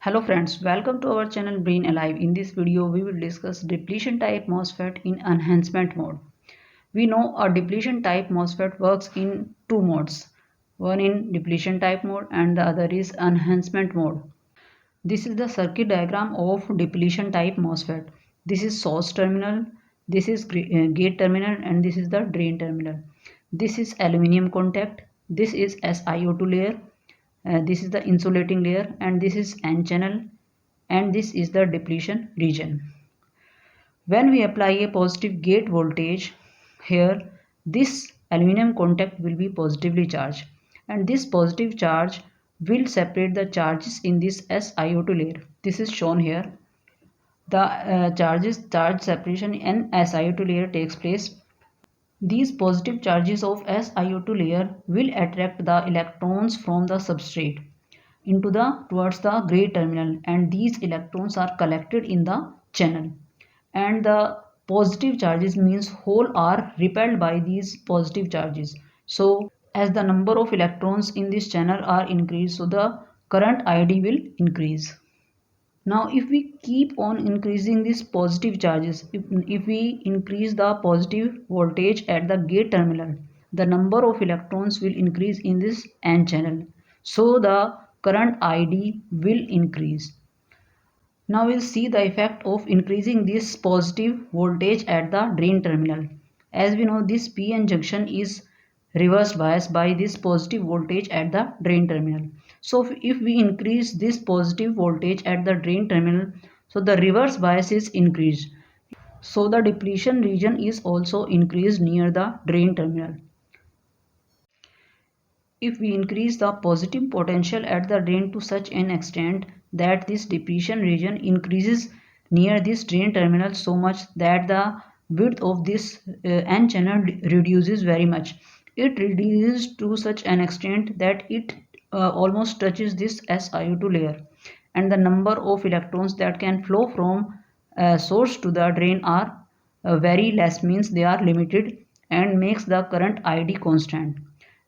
Hello friends, welcome to our channel Brain Alive. In this video, we will discuss depletion type MOSFET in enhancement mode. We know a depletion type MOSFET works in two modes. One in depletion type mode and the other is enhancement mode. This is the circuit diagram of depletion type MOSFET. This is source terminal, this is gate terminal and this is the drain terminal. This is aluminum contact, this is SiO2 layer, this is the insulating layer and this is N channel and this is the depletion region. When we apply a positive gate voltage here, this aluminum contact will be positively charged and this positive charge will separate the charges in this SiO2 layer. This is shown here. The charge separation in SiO2 layer takes place. These positive charges of SiO2 layer will attract the electrons from the substrate into towards the gray terminal, and these electrons are collected in the channel, and the positive charges means hole are repelled by these positive charges. So as the number of electrons in this channel are increased, so the current ID will increase. Now if we keep on increasing these positive charges, if we increase the positive voltage at the gate terminal, the number of electrons will increase in this N channel, so the current ID will increase. Now we'll see the effect of increasing this positive voltage at the drain terminal. As we know, this PN junction is reverse biased by this positive voltage at the drain terminal. So if we increase this positive voltage at the drain terminal, so the reverse bias is increased. So the depletion region is also increased near the drain terminal. If we increase the positive potential at the drain to such an extent that this depletion region increases near this drain terminal so much that the width of this N channel reduces very much. It reduces to such an extent that it almost touches this SiO2 layer, and the number of electrons that can flow from source to the drain are very less, means they are limited, and makes the current ID constant.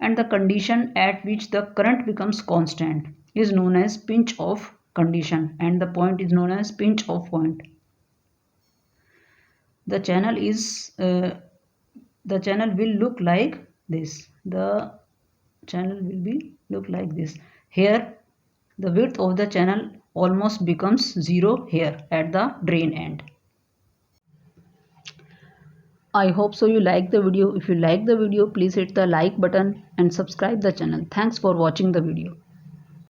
And the condition at which the current becomes constant is known as pinch off condition, and the point is known as pinch off point. The channel will look like this. The channel will be look like this. Here the width of the channel almost becomes zero here at the drain end. I hope so you like the video. If you like the video, please hit the like button and subscribe the channel. Thanks for watching the video.